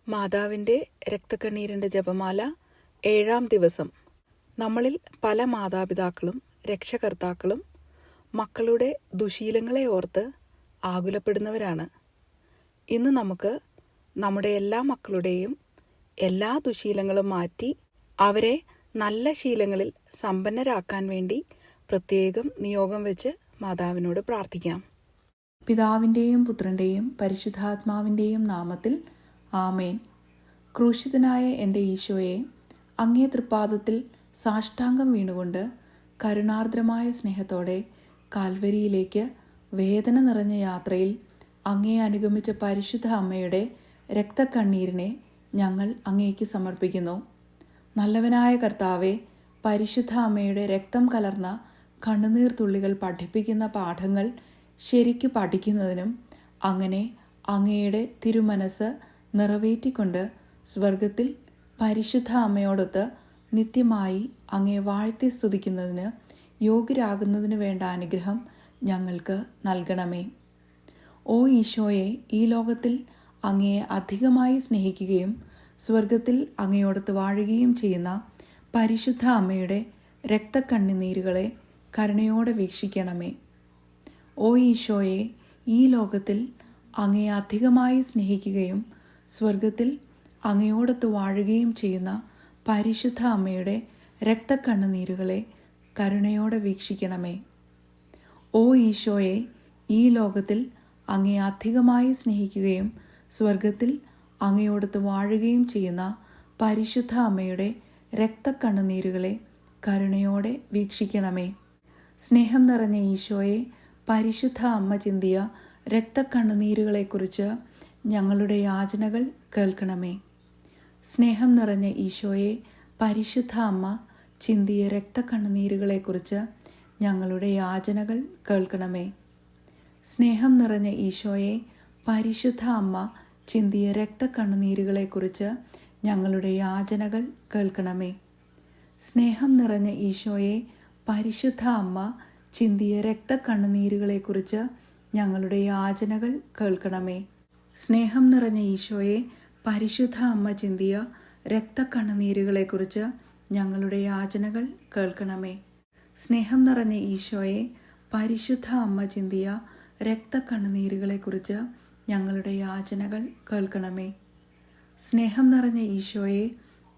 മാതാവിൻ്റെ രക്തക്കണ്ണീരിൻ്റെ ജപമാല 7-ാം ദിവസം. നമ്മളിൽ പല മാതാപിതാക്കളും രക്ഷകർത്താക്കളും മക്കളുടെ ദുശീലങ്ങളെ ഓർത്ത് ആകുലപ്പെടുന്നവരാണ്. ഇന്ന് നമുക്ക് നമ്മുടെ എല്ലാ മക്കളുടെയും എല്ലാ ദുശീലങ്ങളും മാറ്റി അവരെ നല്ല ശീലങ്ങളിൽ സമ്പന്നരാക്കാൻ വേണ്ടി പ്രത്യേകം നിയോഗം വെച്ച് മാതാവിനോട് പ്രാർത്ഥിക്കാം. പിതാവിൻ്റെയും പുത്രൻ്റെയും പരിശുദ്ധാത്മാവിൻ്റെയും നാമത്തിൽ ആമേൻ. ക്രൂശിതനായ എൻ്റെ ഈശോയെ, അങ്ങേ തൃപ്പാദത്തിൽ സാഷ്ടാംഗം വീണുകൊണ്ട് കരുണാർദ്രമായ സ്നേഹത്തോടെ കാൽവരിയിലേക്ക് വേദന നിറഞ്ഞ യാത്രയിൽ അങ്ങേ അനുഗമിച്ച പരിശുദ്ധ അമ്മയുടെ രക്തക്കണ്ണീരിനെ ഞങ്ങൾ അങ്ങേക്ക് സമർപ്പിക്കുന്നു. നല്ലവനായ കർത്താവെ, പരിശുദ്ധ അമ്മയുടെ രക്തം കലർന്ന കണ്ണുനീർ തുള്ളികൾ പഠിപ്പിക്കുന്ന പാഠങ്ങൾ ശരിക്കു പഠിക്കുന്നതിനും അങ്ങനെ അങ്ങയുടെ തിരുമനസ് നിറവേറ്റിക്കൊണ്ട് സ്വർഗത്തിൽ പരിശുദ്ധ അമ്മയോടൊത്ത് നിത്യമായി അങ്ങയെ വാഴ്ത്തി സ്തുതിക്കുന്നതിന് യോഗ്യരാകുന്നതിന് വേണ്ട അനുഗ്രഹം ഞങ്ങൾക്ക് നൽകണമേ. ഓ ഈശോയെ, ഈ ലോകത്തിൽ അങ്ങയെ അധികമായി സ്നേഹിക്കുകയും സ്വർഗത്തിൽ അങ്ങയോടൊത്ത് വാഴുകയും ചെയ്യുന്ന പരിശുദ്ധ അമ്മയുടെ രക്തക്കണ്ണുനീരുകളെ കരുണയോടെ വീക്ഷിക്കണമേ. ഓ ഈശോയെ, ഈ ലോകത്തിൽ അങ്ങയെ അധികമായി സ്നേഹിക്കുകയും സ്വർഗത്തിൽ അങ്ങയോടൊത്ത് വാഴുകയും ചെയ്യുന്ന പരിശുദ്ധ അമ്മയുടെ രക്തക്കണ്ണുനീരുകളെ കരുണയോടെ വീക്ഷിക്കണമേ. ഓ ഈശോയെ, ഈ ലോകത്തിൽ അങ്ങയെ അധികമായി സ്നേഹിക്കുകയും സ്വർഗത്തിൽ അങ്ങയോടൊത്ത് വാഴുകയും ചെയ്യുന്ന പരിശുദ്ധ അമ്മയുടെ രക്തക്കണ്ണുനീരുകളെ കരുണയോടെ വീക്ഷിക്കണമേ. സ്നേഹം നിറഞ്ഞ ഈശോയെ, പരിശുദ്ധ അമ്മ ചിന്തിയ രക്തക്കണ്ണുനീരുകളെക്കുറിച്ച് ഞങ്ങളുടെ യാചനകൾ കേൾക്കണമേ. സ്നേഹം നിറഞ്ഞ ഈശോയെ, പരിശുദ്ധ അമ്മ ചിന്തിയ രക്തക്കണ്ണുനീരുകളെക്കുറിച്ച് ഞങ്ങളുടെ യാചനകൾ കേൾക്കണമേ. സ്നേഹം നിറഞ്ഞ ഈശോയെ, പരിശുദ്ധ അമ്മ ചിന്തിയ രക്തക്കണ്ണുനീരുകളെക്കുറിച്ച് ഞങ്ങളുടെ യാചനകൾ കേൾക്കണമേ. സ്നേഹം നിറഞ്ഞ ഈശോയെ, പരിശുദ്ധ അമ്മ ചിന്തിയ രക്തക്കണ്ണുനീരുകളെക്കുറിച്ച് ഞങ്ങളുടെ യാചനകൾ കേൾക്കണമേ. സ്നേഹം നിറഞ്ഞ ഈശോയെ, പരിശുദ്ധ അമ്മ ചിന്തിയ രക്തക്കണ്ണുനീരുകളെക്കുറിച്ച് ഞങ്ങളുടെ യാചനകൾ കേൾക്കണമേ. സ്നേഹം നിറഞ്ഞ ഈശോയെ, പരിശുദ്ധ അമ്മ ചിന്തിയ രക്തക്കണ്ണുനീരുകളെക്കുറിച്ച് ഞങ്ങളുടെ യാചനകൾ കേൾക്കണമേ. സ്നേഹം നിറഞ്ഞ ഈശോയെ,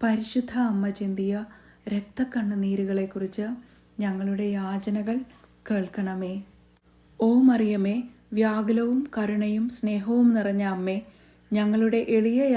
പരിശുദ്ധ അമ്മ ചിന്തിയ രക്തക്കണ്ണുനീരുകളെക്കുറിച്ച് ഞങ്ങളുടെ യാചനകൾ കേൾക്കണമേ. ഓ മറിയമേ, വ്യാകുലവും കരുണയും സ്നേഹവും നിറഞ്ഞ അമ്മേ, ഞങ്ങളുടെ എളിയ